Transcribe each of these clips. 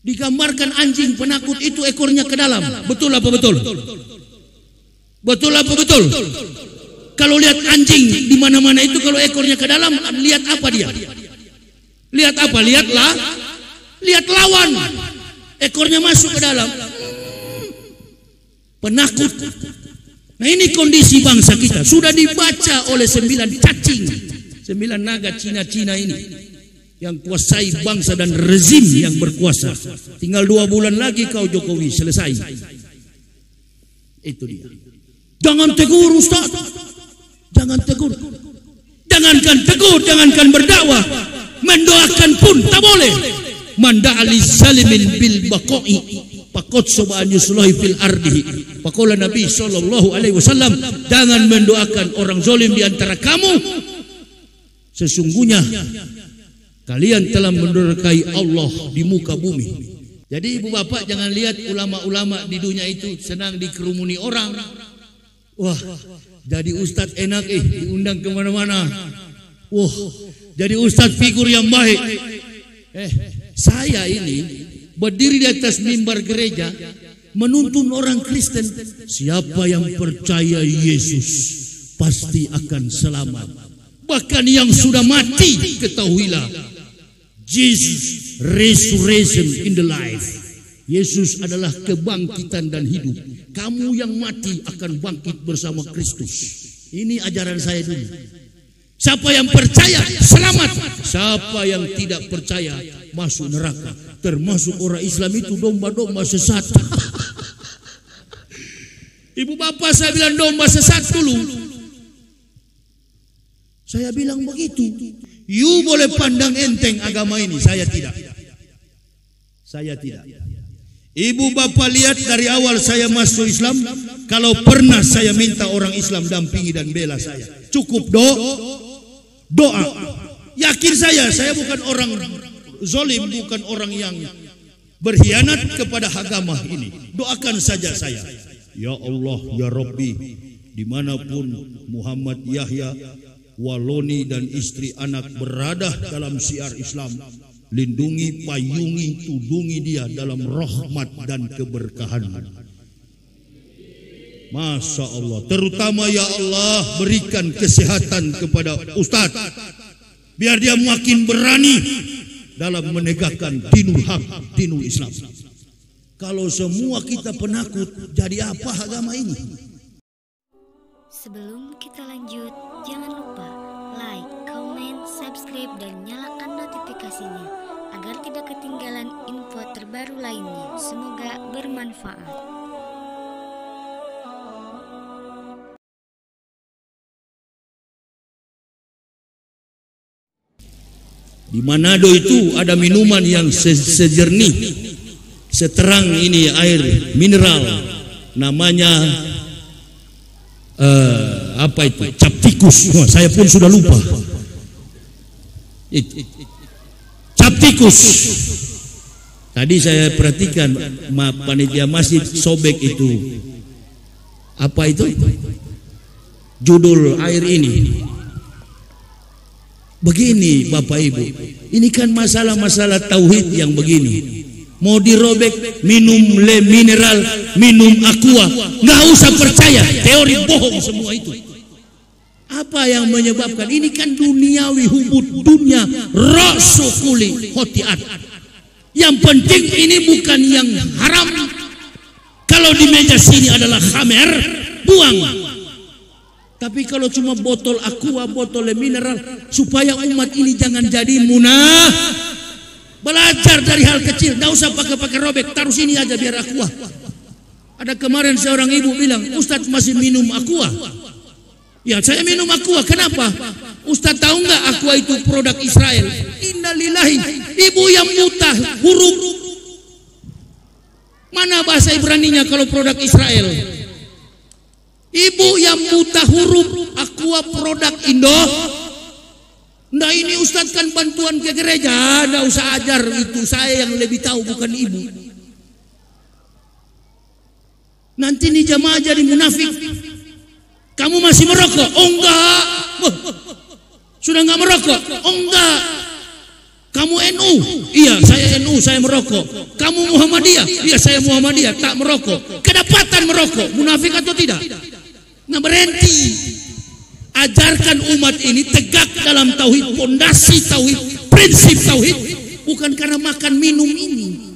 Digambarkan anjing penakut itu ekornya ke dalam. Betul apa betul? Betul apa betul? Kalau lihat anjing di mana-mana itu kalau ekornya ke dalam, lihat apa dia? Lihat apa? Lihat lawan. Ekornya masuk ke dalam. Penakut. Nah, ini kondisi bangsa kita. Sudah dibaca oleh 9 cacing, 9 naga Cina-Cina ini yang kuasai bangsa dan rezim yang berkuasa. Tinggal 2 bulan lagi kau Jokowi selesai. Itu dia. Jangan tegur Ustaz. Jangan tegur. Jangankan tegur, jangankan berdakwah, mendoakan pun tak boleh. Manda'ali salimin bil baqa'i faqad subhan yuslahi fil ardi. Faqala Nabi sallallahu alaihi wasallam, jangan mendoakan orang zalim di antara kamu. Sesungguhnya kalian telah mendurhakai Allah di muka bumi. Jadi ibu bapak jangan lihat ulama-ulama di dunia itu senang dikerumuni orang. Wah, jadi ustadz enak diundang kemana-mana. Wah, jadi ustadz figur yang baik. Saya ini berdiri di atas mimbar gereja menuntun orang Kristen. Siapa yang percaya Yesus pasti akan selamat. Bahkan yang sudah mati, ketahuilah, Jesus resurrection in the life. Yesus adalah kebangkitan dan hidup. Kamu yang mati akan bangkit bersama Kristus. Ini ajaran saya dulu. Siapa yang percaya selamat, siapa yang tidak percaya masuk neraka. Termasuk orang Islam itu domba-domba sesat. Ibu bapak saya bilang domba sesat dulu. Saya bilang begitu. You boleh pandang enteng agama ini, saya tidak. Saya tidak. Ibu bapak lihat dari awal saya masuk Islam, kalau pernah saya minta orang Islam dampingi dan bela saya. Cukup doa. Yakin saya bukan orang zalim, bukan orang yang berkhianat kepada agama ini. Doakan saja saya. Ya Allah, ya Rabbi, dimanapun Muhammad Yahya Waloni dan istri anak berada dalam syiar Islam, lindungi, payungi, tudungi dia dalam rahmat dan keberkahan. Masya Allah. Terutama ya Allah, berikan kesehatan kepada Ustaz, biar dia makin berani dalam menegakkan dinul haq, dinul Islam. Kalau semua kita penakut, jadi apa agama ini? Sebelum kita lanjut, jangan lupa like, comment, subscribe, dan nyalakan notifikasinya agar tidak ketinggalan info terbaru lainnya. Semoga bermanfaat. Di Manado itu ada minuman yang sejernih, seterang ini air mineral, namanya apa itu? Cap tikus. Oh, saya pun sudah lupa. Cap tikus. Tadi saya perhatikan panitia masjid sobek itu. Apa itu? Judul air ini. Begini Bapak Ibu, ini kan masalah-masalah tauhid yang begini. Mau dirobek, minum le mineral, minum aqua, nggak usah percaya, teori bohong semua itu. Apa yang menyebabkan? Ini kan duniawi, hubud dunia, rasukuli hotiat. Yang penting ini bukan yang haram. Kalau di meja sini adalah khamer, buang. Tapi kalau cuma botol aqua, botol mineral, supaya umat ini jangan jadi munah, belajar dari hal kecil, nggak usah pakai robek, taruh sini aja biar aqua. Ada kemarin seorang ibu bilang, Ustadz masih minum aqua? Ya saya minum aqua, kenapa? Ustadz tahu nggak aqua itu produk Israel? Innalillahi, ibu yang mutah huruf. Mana bahasa Ibraninya kalau produk Israel? Ibu yang buta huruf, aqua produk Indo. Nah ini Ustadz kan bantuan ke gereja, nggak usah ajar itu, saya yang lebih tahu bukan ibu. Nanti nih jamaah jadi munafik. Kamu masih merokok? Oh enggak. Sudah nggak merokok? Oh enggak. Kamu NU? Iya, saya NU, saya merokok. Kamu Muhammadiyah? Iya, saya Muhammadiyah, tak merokok. Kedapatan merokok, munafik atau tidak? Nah, berhenti. Ajarkan umat ini tegak dalam tauhid, pondasi tauhid, prinsip tauhid, bukan karena makan minum ini.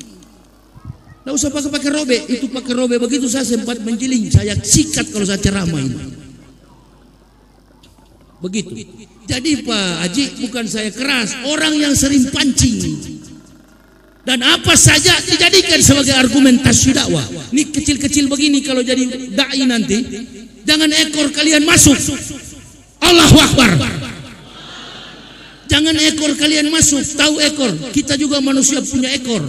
Tidak usah pakai robe, itu pakai robe begitu saya sempat menjeling, saya sikat kalau saya ceramah ini. Begitu. Jadi Pak Haji, bukan saya keras, orang yang sering pancing dan apa saja dijadikan sebagai argumentasi dakwah. Ini kecil-kecil begini kalau jadi dai nanti, jangan ekor kalian masuk. Allahu Akbar. Jangan ekor kalian masuk, tahu ekor. Kita juga manusia punya ekor.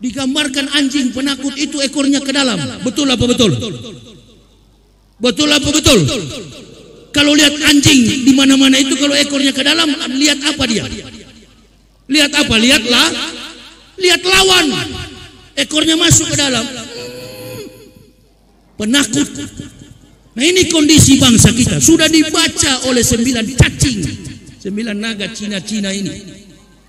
Digambarkan anjing penakut itu ekornya ke dalam. Betul apa betul? Betul apa betul? Kalau lihat anjing di mana-mana itu kalau ekornya ke dalam, lihat apa dia? Lihat apa? Lihatlah. Lihat lawan. Ekornya masuk ke dalam. Penakut. Nah, ini kondisi bangsa kita. Sudah dibaca oleh 9 cacing. 9 naga Cina-Cina ini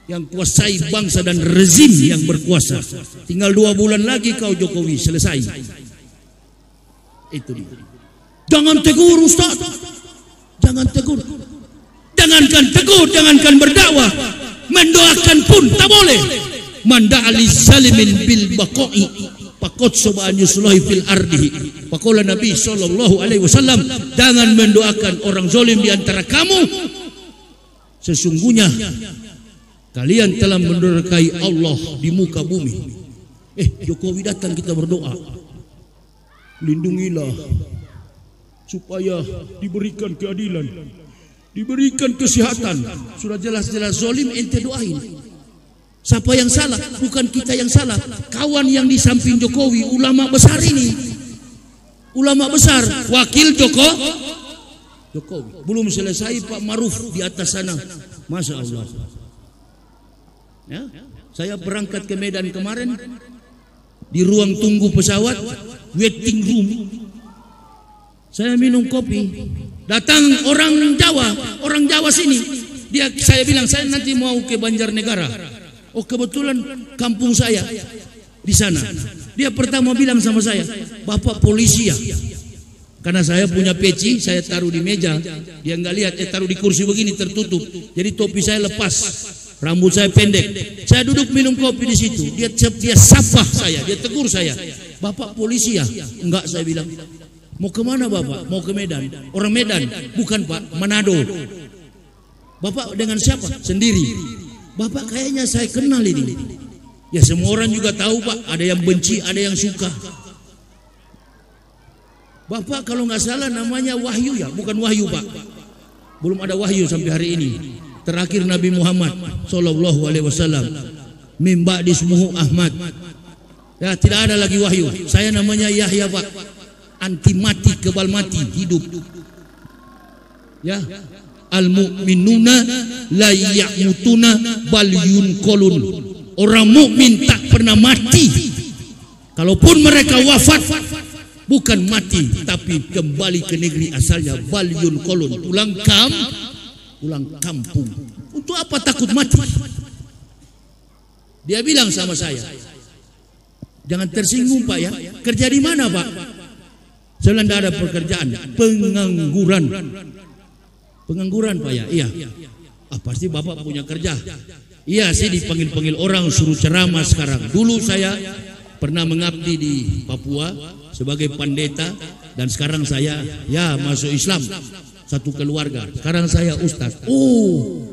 yang kuasai bangsa dan rezim yang berkuasa. Tinggal 2 bulan lagi kau Jokowi selesai. Itu dia. Jangan tegur Ustaz. Jangan tegur. Jangankan tegur, jangankan berdakwah, mendoakan pun tak boleh. Manda'ali zalimin bil baqa'i faqad subhan yuslahi fil ardi. Faqala Nabi sallallahu alaihi wasallam, jangan mendoakan orang zalim di antara kamu. Sesungguhnya kalian telah mendurhakai Allah di muka bumi. Jokowi datang kita berdoa. Lindungilah supaya diberikan keadilan, diberikan kesehatan. Sudah jelas-jelas zalim, ente doain. Siapa yang salah? Bukan kita yang salah. Kawan yang di samping Jokowi, ulama besar ini, ulama besar, wakil Jokowi. Belum selesai Pak Maruf di atas sana, Masya Allah. Ya, saya berangkat ke Medan kemarin, di ruang tunggu pesawat, waiting room. Saya minum kopi, datang orang Jawa sini. Saya bilang saya nanti mau ke Banjarnegara. Oh kebetulan kampung saya di sana. Dia pertama bilang sama saya, Bapak polisi ya? Karena saya punya peci, saya taruh di meja. Dia nggak lihat, taruh di kursi begini tertutup. Jadi topi saya lepas, rambut saya pendek. Saya duduk minum kopi di situ. Dia sapa saya, dia tegur saya, Bapak polisi ya? Enggak, saya bilang. Mau kemana Bapak? Mau ke Medan. Orang Medan? Bukan Pak, Manado. Bapak dengan siapa? Sendiri. Bapak kayaknya saya kenal ini. Ya semua orang juga tahu Pak, ada yang benci, ada yang suka. Bapak kalau nggak salah namanya Wahyu ya? Bukan Wahyu Pak. Belum ada Wahyu sampai hari ini. Terakhir Nabi Muhammad Sallallahu Alaihi Wasallam. Mimba dismuhu Ahmad. Ya tidak ada lagi Wahyu. Saya namanya Yahya Pak. Anti mati, kebal mati, hidup. Ya, al-mu'minuna la ya'mutuna bal yunqalun. Orang mukmin tak pernah mati. Kalaupun mereka wafat, bukan mati tapi kembali ke negeri asalnya, bal yunqalun, pulang kampung. Untuk apa takut mati? Dia bilang sama saya, jangan tersinggung Pak ya. Kerja di mana Pak? Saya bilang tidak ada pekerjaan, pengangguran Pak ya. Iya. Pasti Bapak punya kerja. Iya sih, dipanggil-panggil orang suruh ceramah sekarang. Dulu saya pernah mengabdi di Papua sebagai pendeta, dan sekarang saya ya masuk Islam, satu keluarga. Sekarang saya ustaz. Oh,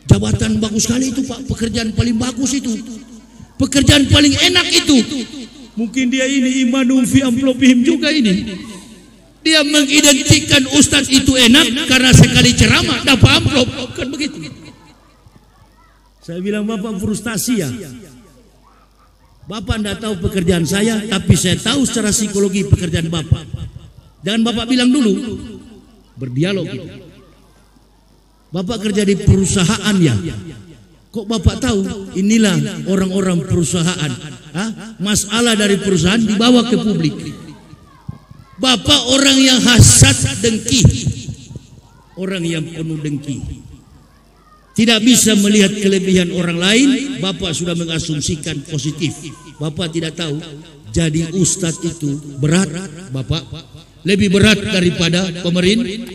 jabatan bagus sekali itu Pak, pekerjaan paling bagus itu, pekerjaan paling enak itu. Mungkin dia ini imanum fi amplopihim juga ini. Dia mengidentikan ustaz itu enak karena sekali ceramah dapat amplop, kan begitu. Saya bilang Bapak frustasi ya. Bapak tidak tahu pekerjaan saya, tapi saya tahu secara psikologi pekerjaan Bapak. Jangan Bapak bilang dulu, berdialog gitu. Bapak kerja di perusahaan ya. Kok Bapak tahu? Inilah orang-orang perusahaan. Masalah dari perusahaan dibawa ke publik. Bapak orang yang hasad, dengki, orang yang penuh dengki. tidak bisa melihat kelebihan orang lain, Bapak sudah mengasumsikan positif. Bapak tidak tahu, jadi ustadz itu berat, Bapak. Lebih berat daripada pemerintah.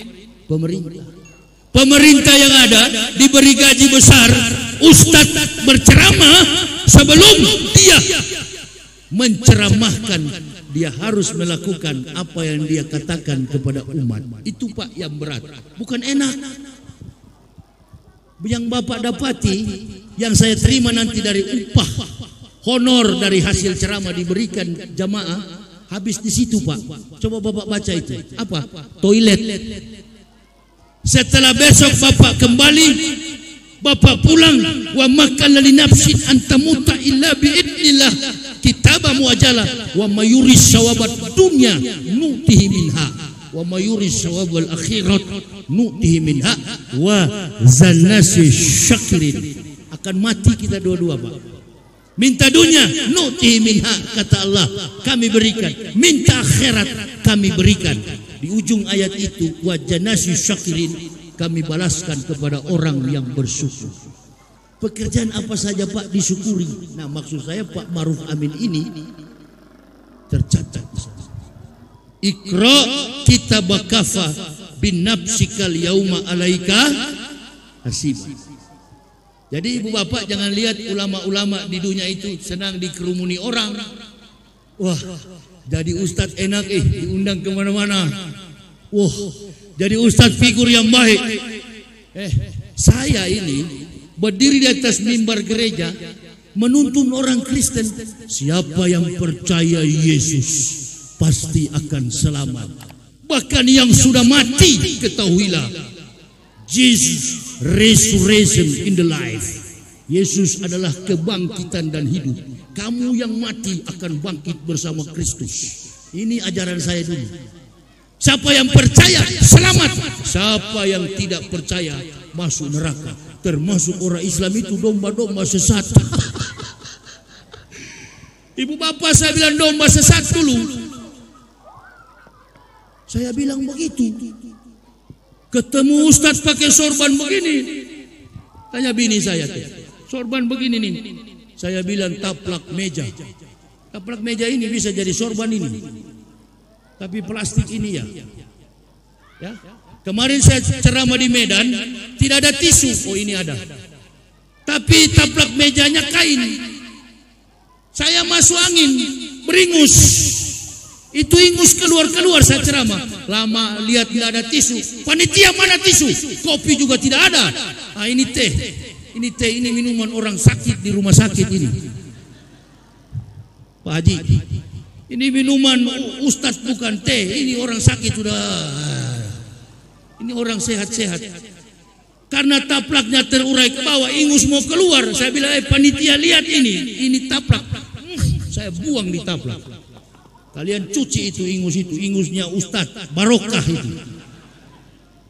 Pemerintah yang ada diberi gaji besar, ustadz berceramah sebelum dia menceramahkan, dia harus melakukan apa yang dia katakan kepada umat. Itu Pak yang berat, bukan enak. Yang Bapak dapati, yang saya terima nanti dari upah honor dari hasil ceramah diberikan jamaah, habis di situ Pak. Coba Bapak baca itu. Apa? Toilet. Setelah besok Bapak kembali, Bapak pulang, wa makan li nafsin antamuta illa biidnillah kitabamu ajalah wa mayuris sawabat dunya nutihi minha wa mayuris sawabal akhirat nutihi minha wa zanasi syakrin. Akan mati kita dua-dua Pak. Minta dunia, nutihi minha, kata Allah, kami berikan. Minta akhirat, kami berikan. Di ujung ayat itu, wa janasi syakirin, kami balaskan kepada orang yang bersyukur. Pekerjaan apa saja Pak disyukuri. Nah maksud saya Pak Maruf Amin ini tercatat. Iqra kitabakafa bin nafsikal yauma alaika hasib. Jadi ibu bapak jangan lihat ulama-ulama di dunia itu senang dikerumuni orang. Wah, jadi ustadz enak diundang kemana-mana. Wah, jadi ustadz figur yang baik. Saya ini berdiri di atas mimbar gereja menuntun orang Kristen. Siapa yang percaya Yesus pasti akan selamat. Bahkan yang sudah mati, ketahuilah, Jesus resurrection in the life. Yesus adalah kebangkitan dan hidup. Kamu yang mati akan bangkit bersama Kristus. Ini ajaran saya dulu. Siapa yang percaya selamat, siapa yang tidak percaya masuk neraka. Termasuk orang Islam itu domba-domba sesat. Ibu bapak saya bilang domba sesat dulu. Saya bilang begitu. Ketemu ustadz pakai sorban begini, tanya bini saya, sorban begini nih. Saya bilang taplak meja. Taplak meja ini bisa jadi sorban ini, tapi plastik ini ya. Kemarin saya ceramah di Medan, tidak ada tisu. Oh ini ada, tapi taplak mejanya kain. Saya masuk angin, beringus. Itu ingus keluar-keluar saya ceramah. Lama lihat tidak ada tisu. Panitia mana tisu? Kopi juga tidak ada. Ah ini teh. Ini teh, ini minuman orang sakit di rumah sakit ini. Pak Haji, ini minuman ustadz bukan teh. Ini orang sakit sudah. Ini orang sehat-sehat. Karena taplaknya terurai ke bawah, ingus mau keluar. Saya bilang, panitia lihat ini taplak. Saya buang di taplak. Kalian cuci itu ingus itu, ingusnya ustadz barokah itu.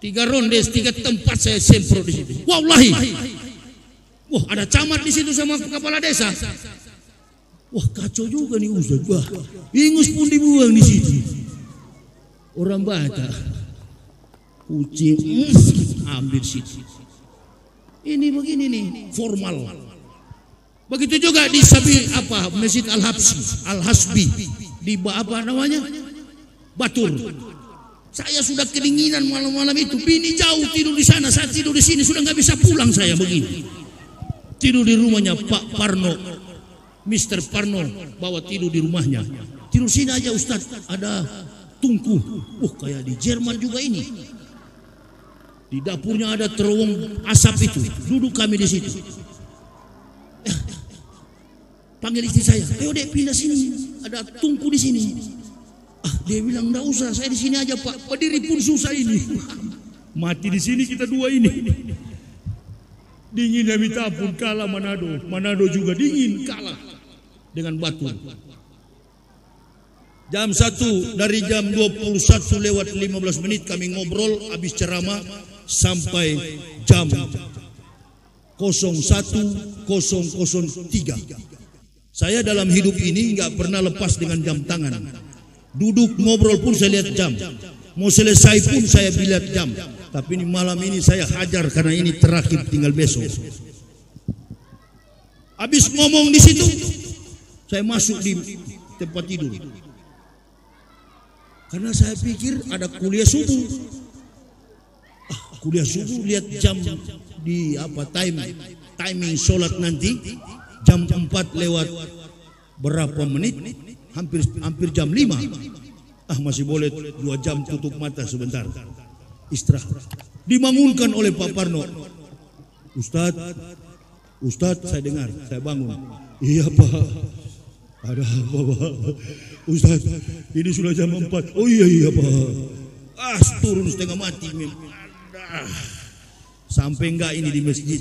3 ronde, 3 tempat saya semprot di situ. Wallahi, wah ada camat di situ sama kepala desa. Wah kacau juga nih ustadz. Wah, ingus pun dibuang di situ. Orang Batak, kucing ambil situ. Ini begini nih, formal. Begitu juga di Masjid Al-Hasbi. Di apa namanya? Batur. Saya sudah kedinginan malam-malam itu. Bini jauh tidur di sana, saya tidur di sini, sudah nggak bisa pulang saya begini. Tidur di rumahnya Pak Parno, Mr. Parno bawa tidur di rumahnya. Tidur sini aja Ustaz, ada tungku. Kayak di Jerman juga ini. Di dapurnya ada terowong asap itu. Duduk kami di situ. Panggil istri saya, ayo dek pindah sini, ada tungku di sini. Dia bilang enggak usah, saya di sini aja Pak. Berdiri pun susah ini. Mati di sini kita dua ini. Dingin ya minta ampun, kalah Manado. Manado juga dingin, kalah dengan Batu. Jam 1 dari jam 21:15 kami ngobrol habis ceramah sampai jam 01:003. Saya dalam hidup ini nggak pernah lepas dengan jam tangan. Duduk ngobrol pun saya lihat jam. Mau selesai pun saya lihat jam. Tapi ini malam ini saya hajar karena ini terakhir, tinggal besok. Habis ngomong di situ, saya masuk di tempat tidur. Karena saya pikir ada kuliah subuh. Kuliah subuh, lihat jam di timing sholat nanti jam 4 lewat berapa menit, hampir jam 5. Masih boleh 2 jam, tutup mata sebentar, istirahat. Dibangunkan oleh Pak Parno. Ustadz, saya dengar, saya bangun. Iya Pak, ada apa Pak? Ustadz, ini sudah jam 4. Oh iya Pak. Turun setengah mati. Sampai enggak ini di masjid.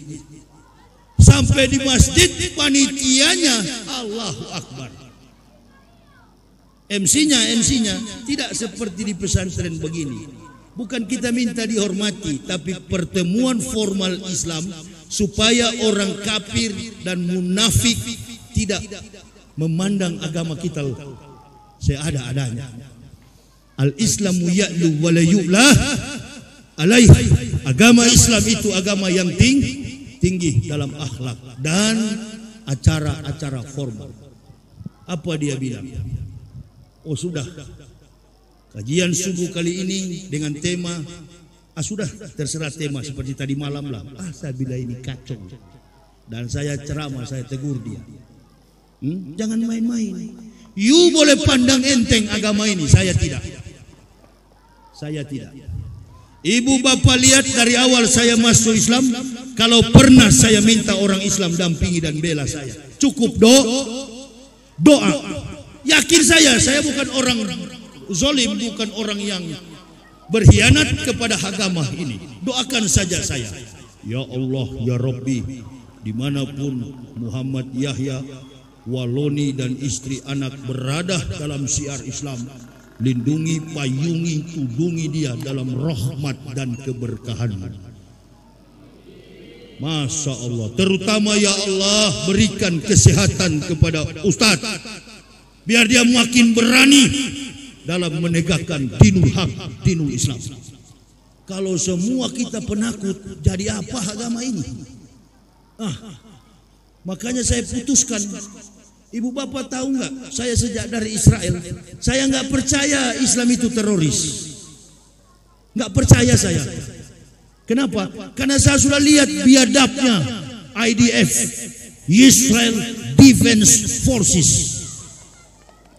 Sampai di masjid, panitianya Allahu Akbar. MC-nya tidak seperti di pesantren begini. Bukan kita minta dihormati, tapi pertemuan formal Islam supaya orang kafir dan munafik tidak memandang agama kita seada-adanya. Al-Islamu ya'lu wa la yu'lah alaih. Agama Islam itu agama yang tinggi dalam akhlak dan acara-acara formal. Apa dia bilang? Oh sudah, kajian subuh kali ini dengan tema, sudah terserah tema seperti tadi malam lah. Saya bilang ini kacau. Dan saya ceramah, saya tegur dia. Jangan main-main. You boleh pandang enteng agama ini, saya tidak. Ibu bapak lihat dari awal saya masuk Islam, kalau pernah saya minta orang Islam dampingi dan bela saya, cukup doa. Yakin saya bukan orang zalim, bukan orang yang berkhianat kepada agama ini. Doakan saja saya. Ya Allah, ya Rabbi, dimanapun Muhammad Yahya Waloni dan istri anak berada dalam syiar Islam, lindungi, payungi, tudungi dia dalam rahmat dan keberkahan. Masya Allah. Terutama ya Allah, berikan kesehatan kepada Ustadz, biar dia makin berani dalam menegakkan dinul haq, dinul Islam. Kalau semua kita penakut, jadi apa agama ini? Makanya saya putuskan. Ibu bapak tahu nggak? Saya sejak dari Israel, saya nggak percaya Islam itu teroris. Nggak percaya saya. Kenapa? Karena saya sudah lihat biadabnya IDF, Israel Defense Forces.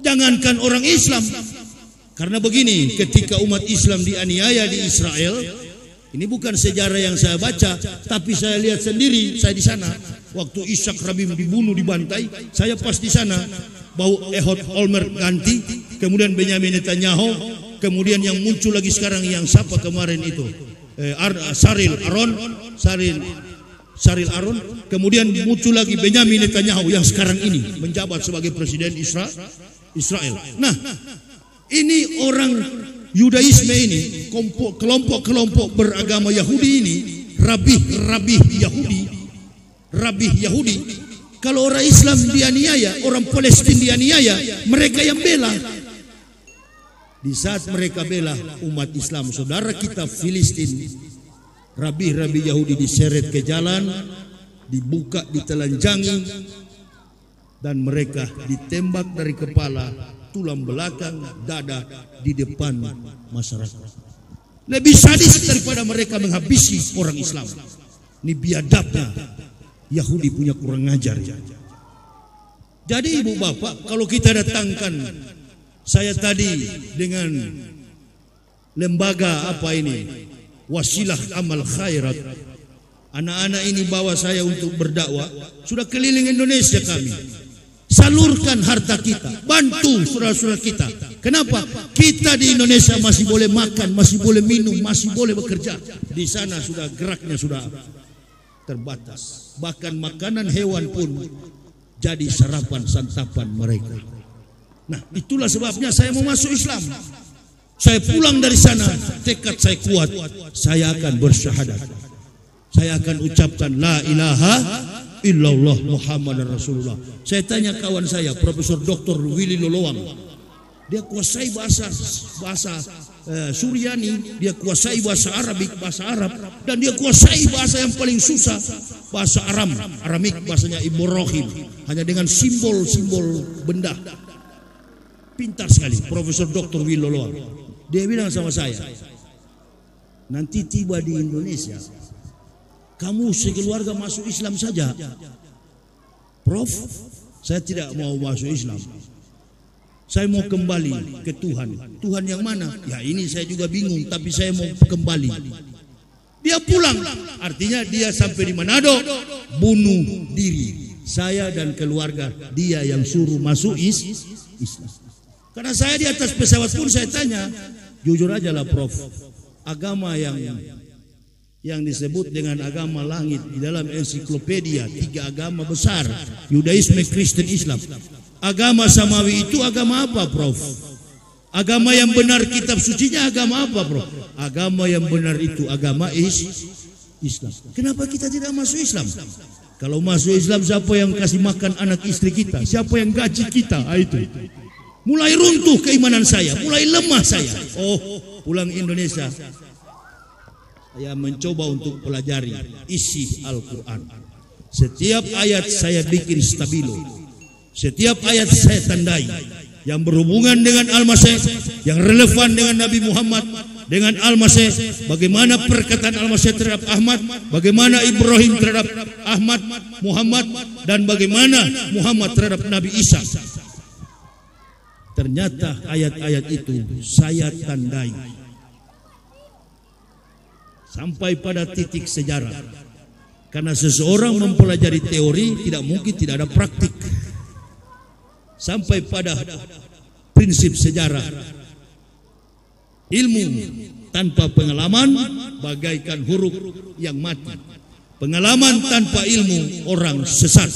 Jangankan orang Islam. Karena begini, ketika umat Islam dianiaya di Israel, ini bukan sejarah yang saya baca, tapi saya lihat sendiri, saya di sana. Waktu Ishak Rabin dibunuh, dibantai, saya pas di sana. Bau Ehud Olmert ganti, kemudian Benyamin Netanyahu, kemudian yang muncul lagi sekarang yang siapa kemarin itu, Saril Aron, kemudian muncul lagi Benyamin Netanyahu yang sekarang ini menjabat sebagai presiden Israel. Nah, ini orang Yudaisme ini, kelompok-kelompok beragama Yahudi ini, rabih Yahudi. Kalau orang Islam dianiaya, orang Palestina dianiaya, mereka yang bela. Di saat mereka bela umat Islam, saudara kita Filistin, rabih Yahudi diseret ke jalan, dibuka, ditelanjangi, dan mereka ditembak dari kepala, tulang belakang, dada, di depan masyarakat. Lebih sadis daripada mereka menghabisi orang Islam. Ini biadabnya Yahudi punya kurang ajar. Jadi ibu bapak, kalau kita datangkan saya tadi dengan lembaga apa ini, Wasilah Amal Khairat, anak-anak ini bawa saya untuk berdakwah, sudah keliling Indonesia kami. Salurkan harta kita, bantu saudara-saudara kita. Kenapa? Kita di Indonesia masih boleh makan, masih boleh minum, masih boleh bekerja. Di sana sudah geraknya sudah terbatas. Bahkan makanan hewan pun jadi sarapan santapan mereka. Nah, itulah sebabnya saya mau masuk Islam. Saya pulang dari sana, tekad saya kuat, saya akan bersyahadat. Saya akan ucapkan la ilaha illallah Muhammad Rasulullah. Saya tanya kawan saya, Profesor Dr. Willy Lolowang, Dia kuasai bahasa Suryani, dia kuasai bahasa Arabik, bahasa Arab, dan dia kuasai bahasa yang paling susah, bahasa Aramik, bahasanya Ibrahim, hanya dengan simbol-simbol benda. Pintar sekali, Profesor Dr. Wiloloa. Dia bilang sama saya, nanti tiba di Indonesia, kamu sekeluarga masuk Islam saja. Prof, saya tidak mau masuk Islam. Saya mau kembali ke Tuhan. Tuhan yang mana? Ya ini saya juga bingung, tapi saya mau kembali. Dia pulang, artinya dia sampai di Manado, bunuh diri. Saya dan keluarga dia yang suruh masuk Islam. Karena saya di atas pesawat pun saya tanya, jujur aja lah Prof, agama yang disebut dengan agama langit di dalam ensiklopedia, 3 agama besar, Yudaisme, Kristen, Islam. Agama samawi itu agama apa, Prof? Agama yang benar kitab sucinya agama apa, Prof? Agama yang benar itu agama Islam. Kenapa kita tidak masuk Islam? Kalau masuk Islam, siapa yang kasih makan anak istri kita? Siapa yang gaji kita? Itu. Mulai runtuh keimanan saya, mulai lemah saya. Oh, pulang Indonesia, saya mencoba untuk pelajari isi Al-Quran. Setiap ayat saya bikin stabilo. Setiap ayat saya tandai yang berhubungan dengan Al-Masih, yang relevan dengan Nabi Muhammad, dengan Al-Masih, bagaimana perkataan Al-Masih terhadap Ahmad, bagaimana Ibrahim terhadap Ahmad, Muhammad, dan bagaimana Muhammad terhadap Nabi Isa. Ternyata ayat-ayat itu saya tandai sampai pada titik sejarah. Karena seseorang mempelajari teori tidak mungkin tidak ada praktik. Sampai pada prinsip sejarah, ilmu tanpa pengalaman bagaikan huruf yang mati. Pengalaman tanpa ilmu orang sesat.